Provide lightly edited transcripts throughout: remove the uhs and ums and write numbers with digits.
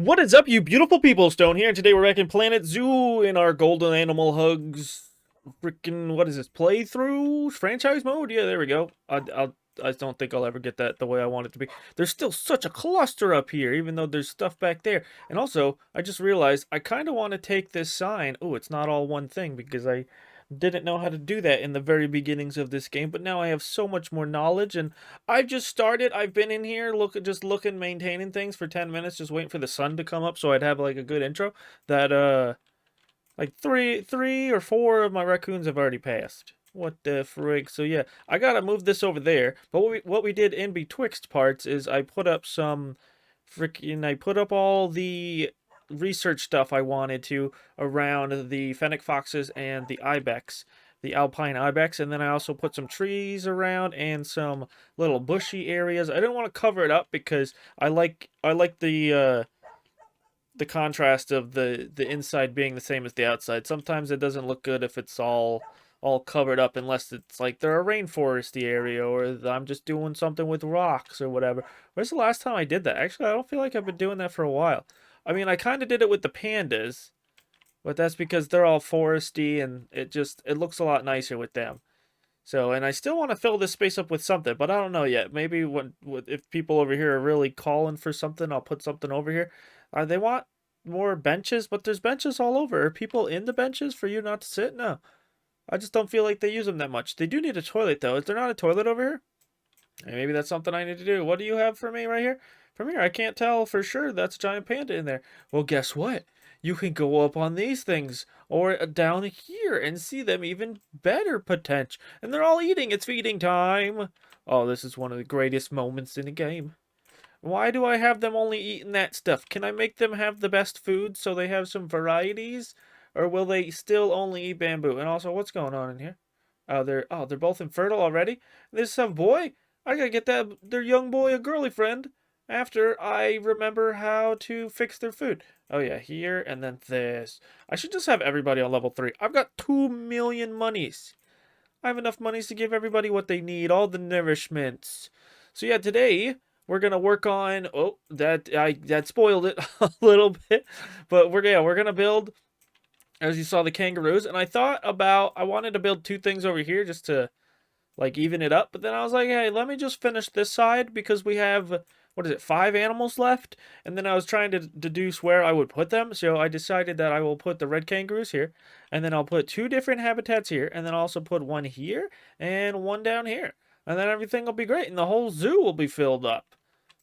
What is up, you beautiful people? Stone here, and today we're back in Planet Zoo in our Golden Animal Hugs freaking, what is this, playthrough? Franchise mode? Yeah, there we go. I don't think I'll ever get that the way I want it to be. There's still such a cluster up here, even though there's stuff back there. And also, I just realized I kind of want to take this sign. Oh, it's not all one thing because I didn't know how to do that in the very beginnings of this game, but now I have so much more knowledge, and I've just started. I've been in here just looking, maintaining things for 10 minutes, just waiting for the sun to come up so I'd have like a good intro. That like three or four of my raccoons have already passed. What the frig? So yeah, I gotta move this over there. But what we did in betwixt parts is I put up some freaking I put up all the research stuff I wanted to around the fennec foxes and the ibex, the alpine ibex, and then I also put some trees around and some little bushy areas. I didn't want to cover it up because I like the contrast of the inside being the same as the outside. Sometimes it doesn't look good if it's all covered up unless it's like they're a rainforesty area or I'm just doing something with rocks or whatever. Where's the last time I did that? Actually, I don't feel like I've been doing that for a while. I mean, I kind of did it with the pandas, but that's because they're all foresty and it looks a lot nicer with them. So, and I still want to fill this space up with something, but I don't know yet. Maybe if people over here are really calling for something, I'll put something over here. They want more benches, but there's benches all over. Are people in the benches for you not to sit? No. I just don't feel like they use them that much. They do need a toilet, though. Is there not a toilet over here? Maybe that's something I need to do. What do you have for me right here? From here, I can't tell for sure that's a giant panda in there. Well, guess what? You can go up on these things or down here and see them even better potential. And they're all eating. It's feeding time. Oh, this is one of the greatest moments in the game. Why do I have them only eating that stuff? Can I make them have the best food so they have some varieties? Or will they still only eat bamboo? And also, what's going on in here? They're both infertile already? This a boy? I gotta get their young boy a girly friend after I remember how to fix their food. Oh yeah, here and then this. I should just have everybody on level 3. I've got 2 million monies. I have enough monies to give everybody what they need, all the nourishments. So yeah, today we're gonna work on. Oh, that spoiled it a little bit, but we're gonna build. As you saw, the kangaroos, and I wanted to build two things over here just to like even it up. But then I was like, hey, let me just finish this side because we have what is it, 5 animals left? And then I was trying to deduce where I would put them. So I decided that I will put the red kangaroos here, and then I'll put two different habitats here, and then also put one here and one down here. And then everything will be great, and the whole zoo will be filled up.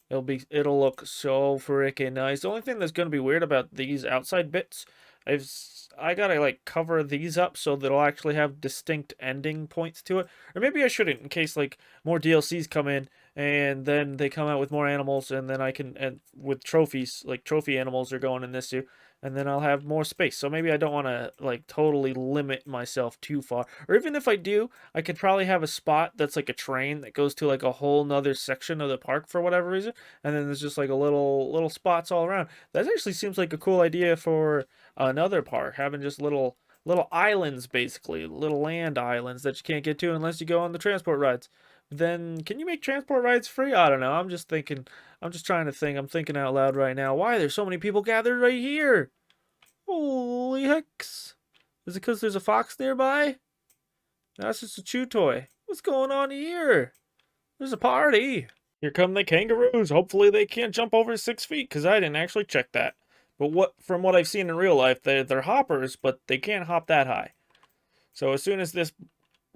It'll look so freaking nice. The only thing that's gonna be weird about these outside bits is I gotta like cover these up so they'll actually have distinct ending points to it. Or maybe I shouldn't in case like more DLCs come in and then they come out with more animals and then I can and with trophies, like trophy animals are going in this too, and then I'll have more space. So maybe I don't want to like totally limit myself too far. Or even if I do, I could probably have a spot that's like a train that goes to like a whole nother section of the park for whatever reason, and then there's just like a little spots all around. That actually seems like a cool idea for another park, having just little islands, basically little land islands that you can't get to unless you go on the transport rides. Then can you make transport rides free? I don't know. I'm just thinking. I'm just trying to think. I'm thinking out loud right now. Why there's so many people gathered right here? Holy hex! Is it because there's a fox nearby? That's just a chew toy. What's going on here? There's a party. Here come the kangaroos. Hopefully they can't jump over 6 feet because I didn't actually check that. But from what I've seen in real life, they're hoppers, but they can't hop that high. So as soon as this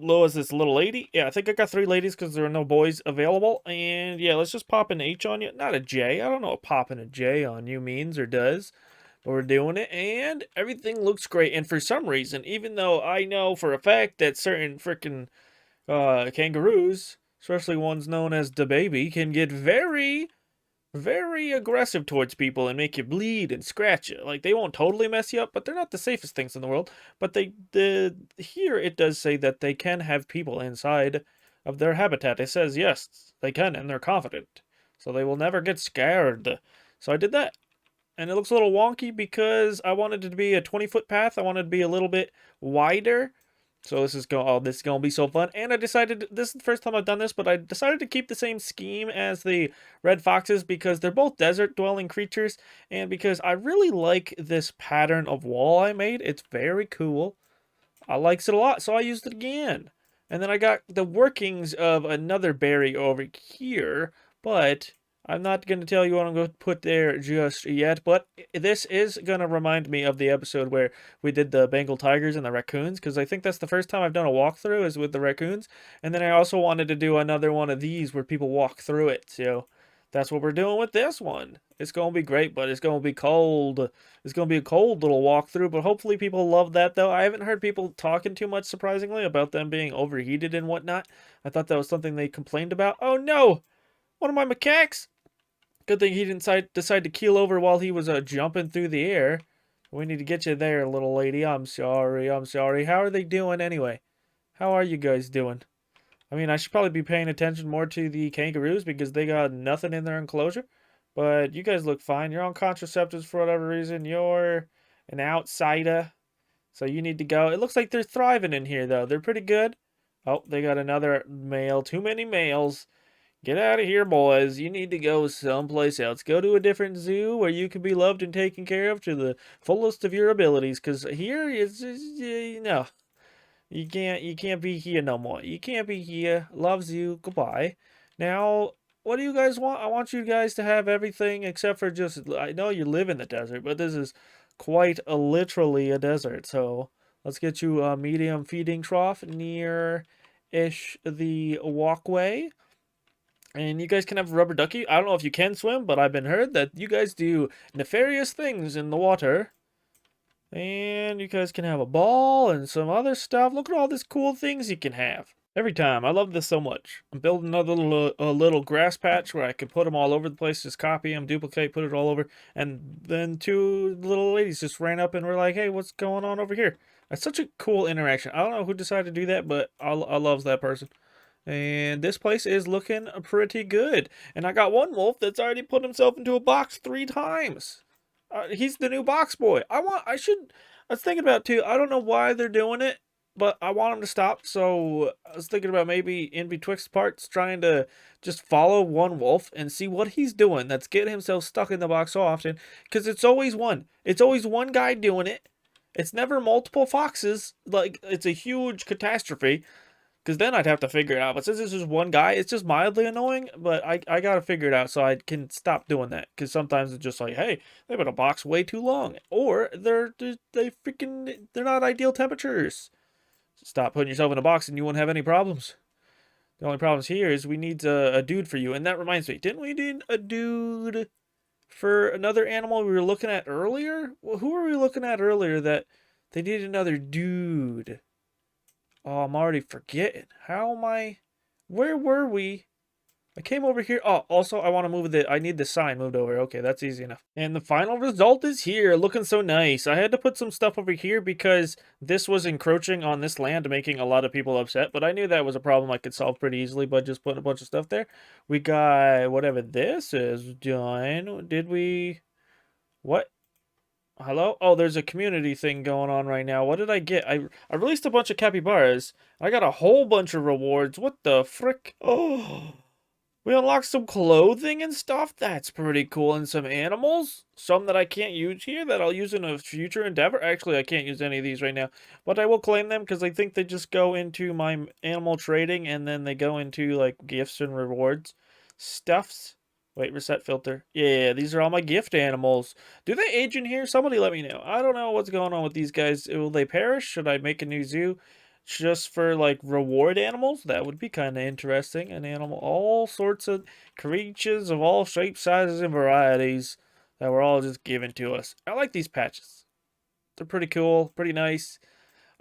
low as this little lady, yeah, I think I got 3 ladies because there are no boys available. And yeah, let's just pop an H on you, not a J. I don't know what popping a J on you means or does. But we're doing it, and everything looks great. And for some reason, even though I know for a fact that certain freaking kangaroos, especially ones known as the baby, can get very aggressive towards people and make you bleed and scratch you. Like they won't totally mess you up, but they're not the safest things in the world. But here it does say that they can have people inside of their habitat. It says yes, they can, and they're confident, so they will never get scared. So I did that, and it looks a little wonky because I wanted it to be a 20-foot path. I wanted it to be a little bit wider So this is gonna be so fun. And I decided, this is the first time I've done this, but I decided to keep the same scheme as the red foxes because they're both desert dwelling creatures, and because I really like this pattern of wall I made. It's very cool. I likes it a lot, so I used it again. And then I got the workings of another berry over here, but I'm not going to tell you what I'm going to put there just yet. But this is going to remind me of the episode where we did the Bengal tigers and the raccoons, because I think that's the first time I've done a walkthrough is with the raccoons. And then I also wanted to do another one of these where people walk through it. So that's what we're doing with this one. It's going to be great, but it's going to be cold. It's going to be a cold little walkthrough, but hopefully people love that, though. I haven't heard people talking too much, surprisingly, about them being overheated and whatnot. I thought that was something they complained about. Oh, no! One of my macaques! Good thing he didn't decide to keel over while he was jumping through the air. We need to get you there, little lady. I'm sorry, I'm sorry. How are they doing anyway? How are you guys doing? I mean, I should probably be paying attention more to the kangaroos because they got nothing in their enclosure. But you guys look fine. You're on contraceptives for whatever reason. You're an outsider. So you need to go. It looks like they're thriving in here, though. They're pretty good. Oh, they got another male. Too many males. Get out of here, boys. You need to go someplace else. Go to a different zoo where you can be loved and taken care of to the fullest of your abilities. Because here is, no. You can't be here no more. You can't be here. Loves you. Goodbye. Now, what do you guys want? I want you guys to have everything except for just, I know you live in the desert, but this is quite literally a desert. So let's get you a medium feeding trough near-ish the walkway. And you guys can have a rubber ducky. I don't know if you can swim, but I've been heard that you guys do nefarious things in the water. And you guys can have a ball and some other stuff. Look at all these cool things you can have. Every time. I love this so much. I'm building another little grass patch where I can put them all over the place. Just copy them, duplicate, put it all over. And then two little ladies just ran up and were like, hey, what's going on over here? That's such a cool interaction. I don't know who decided to do that, but I love that person. And this place is looking pretty good. And I got one wolf that's already put himself into a box 3 times. He's the new Boxboy. I was thinking about it too. I don't know why they're doing it, but I want him to stop. So I was thinking about maybe in betwixt parts trying to just follow one wolf and see what he's doing that's getting himself stuck in the box so often. Because it's always one. It's always one guy doing it. It's never multiple foxes. Like, it's a huge catastrophe. Because then I'd have to figure it out. But since this is one guy, it's just mildly annoying. But I got to figure it out so I can stop doing that. Because sometimes it's just like, hey, they've been a box way too long. Or they're not ideal temperatures. Stop putting yourself in a box and you won't have any problems. The only problems here is we need a dude for you. And that reminds me, didn't we need a dude for another animal we were looking at earlier? Well, who were we looking at earlier that they needed another dude? Oh, I'm already forgetting. How am I? Where were we? I came over here. Oh, also, I want to move I need the sign moved over. Okay, that's easy enough. And the final result is here, looking so nice. I had to put some stuff over here because this was encroaching on this land, making a lot of people upset. But I knew that was a problem I could solve pretty easily by just putting a bunch of stuff there. We got whatever this is done. Did we? What? Hello? Oh, there's a community thing going on right now. What did I get? I released a bunch of capybaras. I got a whole bunch of rewards. What the frick? Oh, we unlocked some clothing and stuff. That's pretty cool. And some animals. Some that I can't use here that I'll use in a future endeavor. Actually, I can't use any of these right now. But I will claim them because I think they just go into my animal trading and then they go into like gifts and rewards. Stuffs. Wait, reset filter. Yeah, these are all my gift animals. Do they age in here? Somebody let me know. I don't know what's going on with these guys. Will they perish? Should I make a new zoo just for like reward animals? That would be kind of interesting. An animal, all sorts of creatures of all shapes, sizes, and varieties that were all just given to us. I like these patches. They're pretty cool, pretty nice.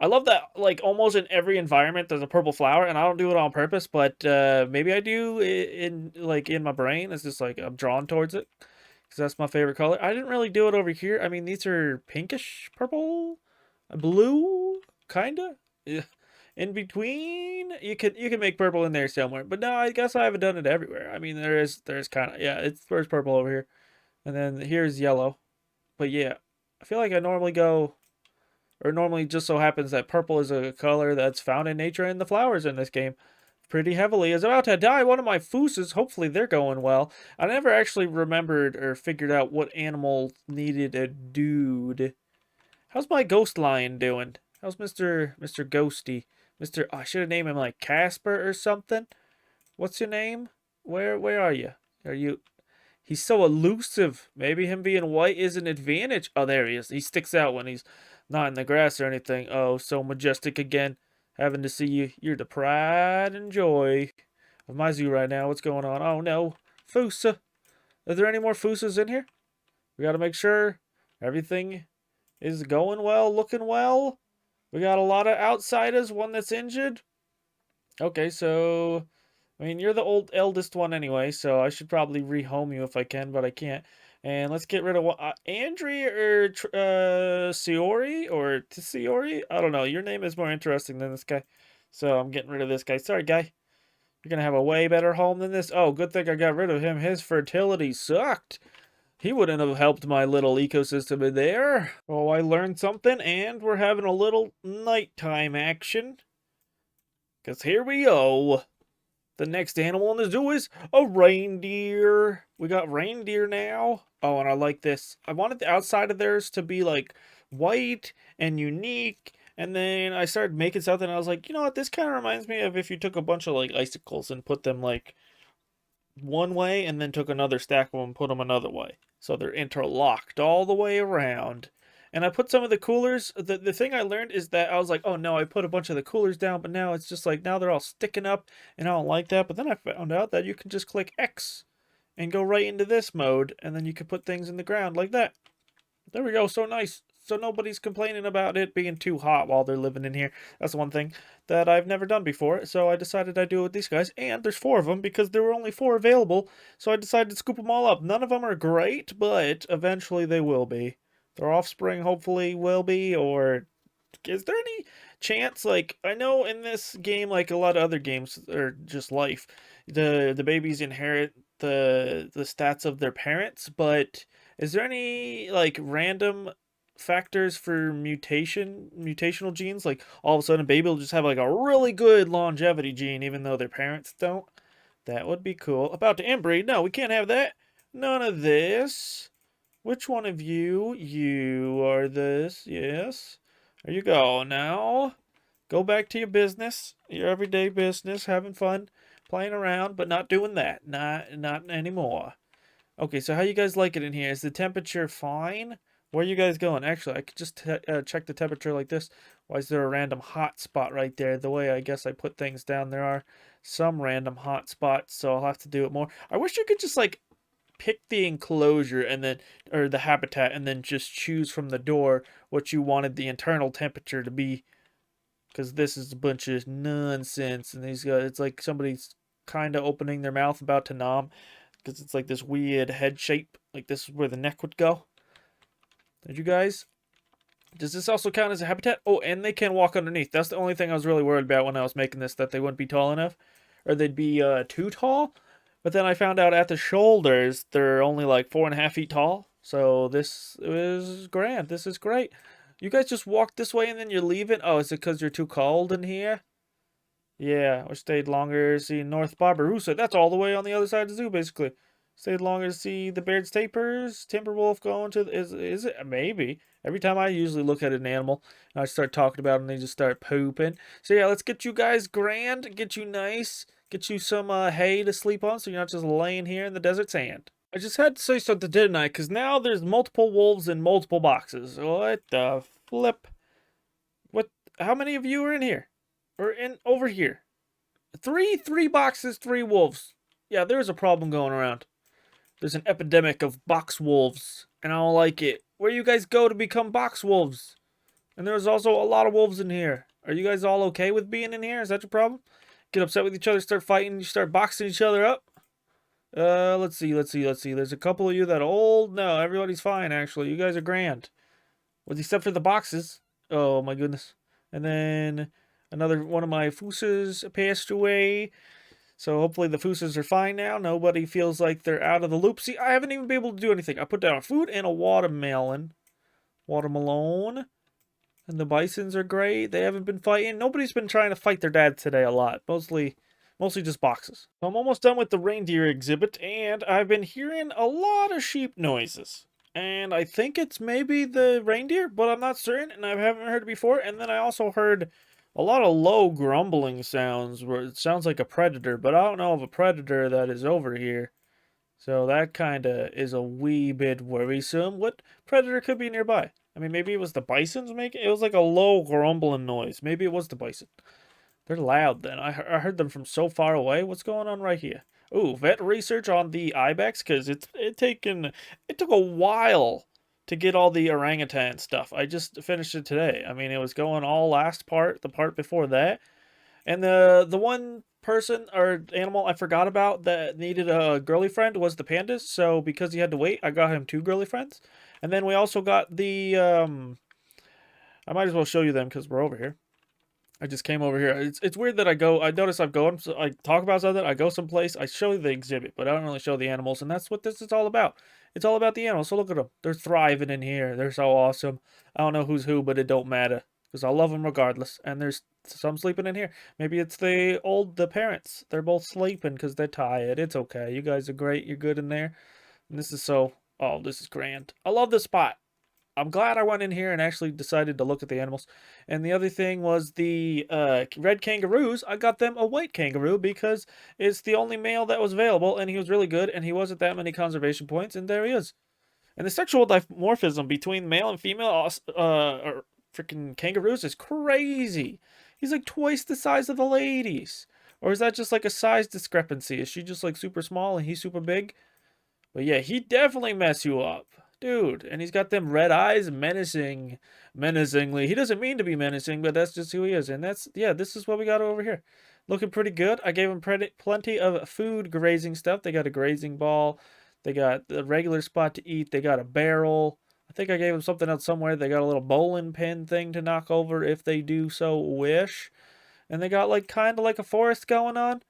I love that, like, almost in every environment there's a purple flower, and I don't do it on purpose, but maybe I do in my brain. It's just like I'm drawn towards it because that's my favorite color. I didn't really do it over here. I mean, these are pinkish purple, blue, kinda. Yeah. In between, you can make purple in there somewhere, but no, I guess I haven't done it everywhere. I mean, there's kind of, yeah, there's purple over here, and then here's yellow, but yeah, I feel like I normally go Or normally just so happens that purple is a color that's found in nature and the flowers in this game pretty heavily. Is about to die one of my fooses. Hopefully they're going well. I never actually remembered or figured out what animal needed a dude. How's my ghost lion doing? How's Mr. Ghosty? I should have named him like Casper or something. What's your name? Where are you? Are you He's so elusive. Maybe him being white is an advantage. Oh, there he is. He sticks out when he's not in the grass or anything. Oh, so majestic again. Having to see you. You're the pride and joy of my zoo right now. What's going on? Oh, no. Fusa. Are there any more Fusas in here? We got to make sure everything is going well, looking well. We got a lot of outsiders, one that's injured. Okay, so I mean, you're the eldest one anyway, so I should probably rehome you if I can, but I can't. And let's get rid of Andrea or Siori or Tisiori. I don't know. Your name is more interesting than this guy, so I'm getting rid of this guy. Sorry, guy. You're gonna have a way better home than this. Oh, good thing I got rid of him. His fertility sucked. He wouldn't have helped my little ecosystem in there. Oh, I learned something, and we're having a little nighttime action. Because here we go. The next animal in the zoo is a reindeer. We got reindeer now. Oh, and I like this. I wanted the outside of theirs to be like white and unique. And then I started making something. And I was like, you know what? This kind of reminds me of if you took a bunch of like icicles and put them like one way and then took another stack of them and put them another way. So they're interlocked all the way around. And I put some of the coolers. The thing I learned is that I was like, oh no, I put a bunch of the coolers down, but now it's just like, now they're all sticking up, and I don't like that. But then I found out that you can just click X and go right into this mode, and then you can put things in the ground like that. There we go, so nice. So nobody's complaining about it being too hot while they're living in here. That's one thing that I've never done before, so I decided I'd do it with these guys. And there's 4 of them because there were only 4 available, so I decided to scoop them all up. None of them are great, but eventually they will be. Their offspring hopefully will be, or is there any chance, like, I know in this game, like a lot of other games, or just life, the babies inherit the stats of their parents, but is there any, like, random factors for mutational genes? Like, all of a sudden a baby will just have, like, a really good longevity gene, even though their parents don't? That would be cool. About to inbreed? No, we can't have that. None of this. Which one of you? You are this, yes. There you go. Now, go back to your business, your everyday business, having fun, playing around, but not doing that. Not anymore. Okay, so how you guys like it in here? Is the temperature fine? Where are you guys going? Actually, I could just check the temperature like this. Why is there a random hot spot right there? The way I guess I put things down, there are some random hot spots, so I'll have to do it more. I wish you could just, like, pick the enclosure and then, or the habitat, and then just choose from the door what you wanted the internal temperature to be. Because this is a bunch of nonsense, and these guys, it's like somebody's kind of opening their mouth about to nom, because it's like this weird head shape, like this is where the neck would go. Did you guys? Does this also count as a habitat? Oh, and they can walk underneath. That's the only thing I was really worried about when I was making this, that they wouldn't be tall enough, or they'd be too tall. But then I found out at the shoulders, they're only like 4.5 feet tall. So this is grand. This is great. You guys just walk this way and then you're leaving? Oh, is it because you're too cold in here? Yeah, or stayed longer to see North Barbarossa. That's all the way on the other side of the zoo, basically. Stayed longer to see the Baird's Tapers. Timberwolf going to... Is it? Maybe. Every time I usually look at an animal, and I start talking about them, they just start pooping. So yeah, let's get you guys grand, get you nice, get you some hay to sleep on so you're not just laying here in the desert sand. I just had to say something, didn't I? Because now there's multiple wolves in multiple boxes. What the flip? What? How many of you are in here? Or in over here? Three boxes, 3 wolves. Yeah, there's a problem going around. There's an epidemic of box wolves, and I don't like it. Where you guys go to become box wolves? And there's also a lot of wolves in here. Are you guys all okay with being in here? Is that your problem? Get upset with each other, start fighting, you start boxing each other up? Let's see. There's a couple of you that are old. No, everybody's fine, actually. You guys are grand. Well, except for the boxes. Oh, my goodness. And then another one of my fooses passed away. So hopefully the fooses are fine now. Nobody feels like they're out of the loop. See, I haven't even been able to do anything. I put down food and a watermelon. Watermelon. And the bisons are great. They haven't been fighting. Nobody's been trying to fight their dad today a lot. Mostly just boxes. So I'm almost done with the reindeer exhibit, and I've been hearing a lot of sheep noises. And I think it's maybe the reindeer, but I'm not certain, and I haven't heard it before. And then I also heard a lot of low grumbling sounds where it sounds like a predator, but I don't know of a predator that is over here. So that kind of is a wee bit worrisome. What predator could be nearby? I mean, maybe it was the bisons making it. Was like a low grumbling noise. Maybe it was the bison. They're loud then. I heard them from so far away. What's going on right here? Ooh, vet research on the ibex because it took a while to get all the orangutan stuff. I just finished it today. I mean, it was going all last part, the part before that, and the one person or animal I forgot about that needed a girly friend was the pandas. So because he had to wait, I got him two girly friends. And then we also got the I might as well show you them because we're over here. I just came over here. It's weird that I notice I've gone, so I talk about something, I go someplace, I show you the exhibit, but I don't really show the animals, and that's what this is all about. It's all about the animals. So look at them. They're thriving in here. They're so awesome. I don't know who's who, but it don't matter because I love them regardless. And there's some sleeping in here. Maybe it's the parents. They're both sleeping because they're tired. It's okay. You guys are great. You're good in there. And this is grand. I love this spot. I'm glad I went in here and actually decided to look at the animals. And the other thing was the red kangaroos. I got them a white kangaroo because it's the only male that was available, and he was really good, and he wasn't that many conservation points, and there he is. And the sexual dimorphism between male and female freaking kangaroos is crazy. He's like twice the size of the ladies. Or is that just like a size discrepancy? Is she just like super small and he's super big? But yeah, he definitely mess you up. Dude, and he's got them red eyes menacingly. He doesn't mean to be menacing, but that's just who he is. And yeah, this is what we got over here. Looking pretty good. I gave him plenty of food grazing stuff. They got a grazing ball. They got the regular spot to eat. They got a barrel. I think I gave them something else somewhere. They got a little bowling pin thing to knock over if they do so wish. And they got like kind of like a forest going on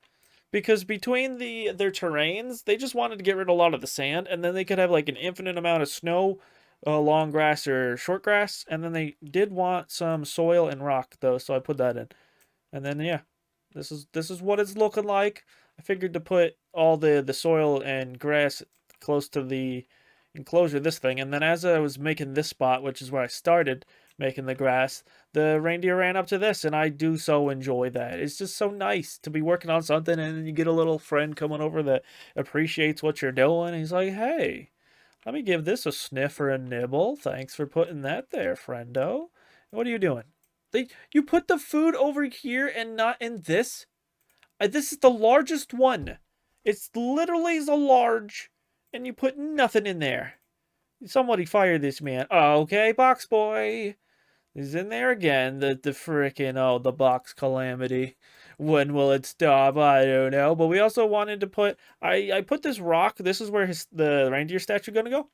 because between their terrains, they just wanted to get rid of a lot of the sand, and then they could have like an infinite amount of snow, long grass or short grass, and then they did want some soil and rock though, so I put that in. And then yeah, this is what it's looking like. I figured to put all the soil and grass close to the enclosure, this thing, and then as I was making this spot, which is where I started making the grass, the reindeer ran up to this, and I do so enjoy that. It's just so nice to be working on something, and then you get a little friend coming over that appreciates what you're doing. He's like, hey, let me give this a sniff or a nibble. Thanks for putting that there, friendo. What are you doing? You put the food over here and not in this? This is the largest one. It's literally the large, and you put nothing in there. Somebody fire this man. Okay, Boxboy. He's in there again. The frickin' the box calamity. When will it stop? I don't know. But we also wanted to put I put this rock. This is where the reindeer statue gonna go.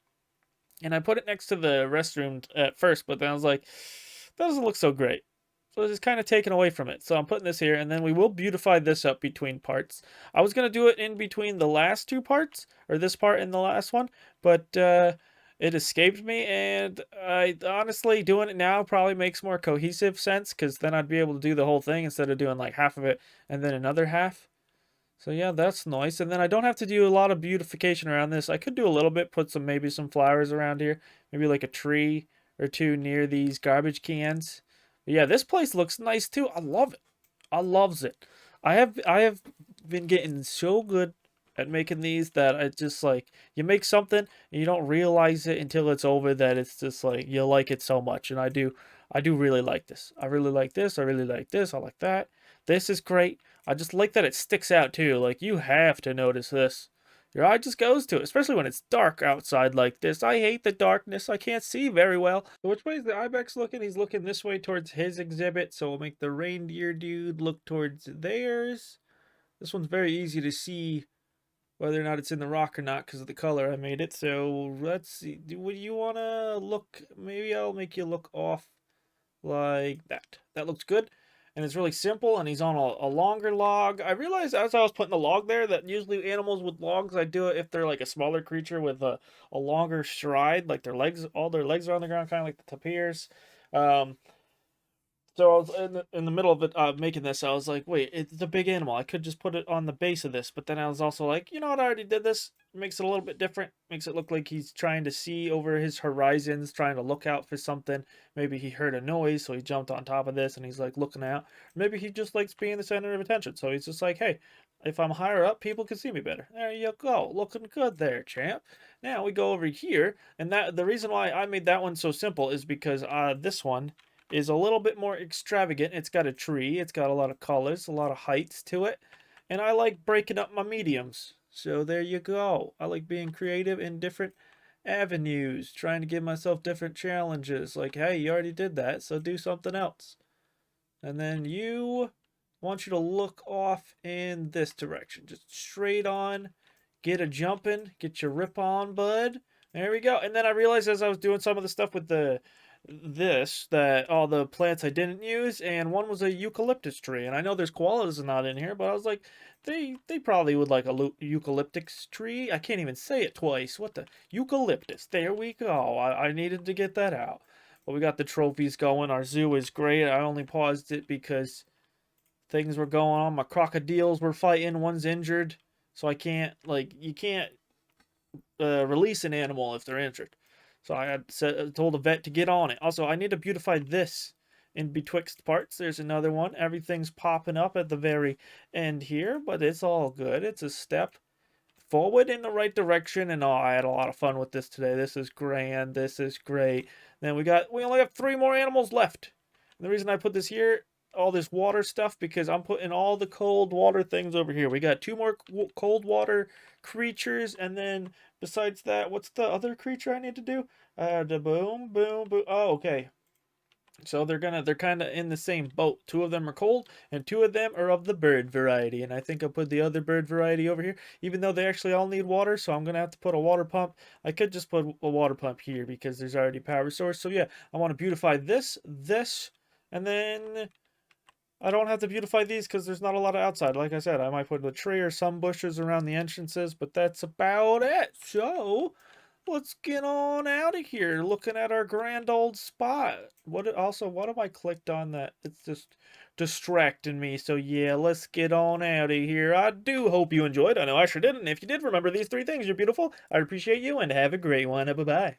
And I put it next to the restroom at first, but then I was like, that doesn't look so great. So it's kind of taken away from it. So I'm putting this here, and then we will beautify this up between parts. I was going to do it in between the last two parts, or this part and the last one, but it escaped me, and I honestly, doing it now probably makes more cohesive sense, because then I'd be able to do the whole thing instead of doing like half of it and then another half. So yeah, that's nice. And then I don't have to do a lot of beautification around this. I could do a little bit, put maybe some flowers around here, maybe like a tree or two near these garbage cans. But yeah, this place looks nice too. I love it. I loves it. I have been getting so good at making these that I just like you make something and you don't realize it until it's over that it's just like you like it so much. And I do really like this. I really like this. I really like this. I like that. This is great. I just like that it sticks out too. Like you have to notice this. Your eye just goes to it, especially when it's dark outside like this. I hate the darkness. I can't see very well. So which way is the ibex looking? He's looking this way towards his exhibit. So we'll make the reindeer dude look towards theirs. This one's very easy to see whether or not it's in the rock or not because of the color I made it. So let's see. Would you want to look? Maybe I'll make you look off like that. That looks good. And it's really simple, and he's on a longer log. I realized as I was putting the log there that usually animals with logs, I do it if they're like a smaller creature with a longer stride, like all their legs are on the ground, kind of like the tapirs. Um, So I was in the middle of it making this. I was like, wait, it's a big animal. I could just put it on the base of this. But then I was also like, you know what? I already did this. Makes it a little bit different. Makes it look like he's trying to see over his horizons, trying to look out for something. Maybe he heard a noise, so he jumped on top of this and he's like looking out. Maybe he just likes being the center of attention. So he's just like, hey, if I'm higher up, people can see me better. There you go. Looking good there, champ. Now we go over here. And that the reason why I made that one so simple is because this one is a little bit more extravagant. It's got a tree, it's got a lot of colors, a lot of heights to it, and I like breaking up my mediums. So there you go. I like being creative in different avenues, trying to give myself different challenges. Like, hey, you already did that, so do something else. And then I want you to look off in this direction, just straight on. Get a jumping, get your rip on, bud. There we go. And then I realized as I was doing some of the stuff with this that all the plants I didn't use, and one was a eucalyptus tree. And I know there's koalas not in here, but I was like, they probably would like a eucalyptus tree. I can't even say it twice. What the eucalyptus? There we go. I needed to get that out. But we got the trophies going. Our zoo is great. I only paused it because things were going on. My crocodiles were fighting. One's injured, so I can't you can't release an animal if they're injured. So I had told the vet to get on it. Also, I need to beautify this in betwixt parts. There's another one. Everything's popping up at the very end here, but it's all good. It's a step forward in the right direction, and oh, I had a lot of fun with this today. This is grand. This is great. Then we only have 3 more animals left. And the reason I put this here, all this water stuff, because I'm putting all the cold water things over here. We got 2 more cold water creatures, and then besides that, what's the other creature I need to do? The boom, boom, boom. Oh, okay. So they're kind of in the same boat. 2 of them are cold, and 2 of them are of the bird variety. And I think I'll put the other bird variety over here, even though they actually all need water. So I'm gonna have to put a water pump. I could just put a water pump here because there's already power source. So yeah, I want to beautify this, and then I don't have to beautify these because there's not a lot of outside. Like I said, I might put a tree or some bushes around the entrances, but that's about it. So let's get on out of here looking at our grand old spot. What have I clicked on that it's just distracting me? So yeah, let's get on out of here. I do hope you enjoyed. I know I sure did. And if you did, remember these 3 things. You're beautiful. I appreciate you and have a great one. Bye bye.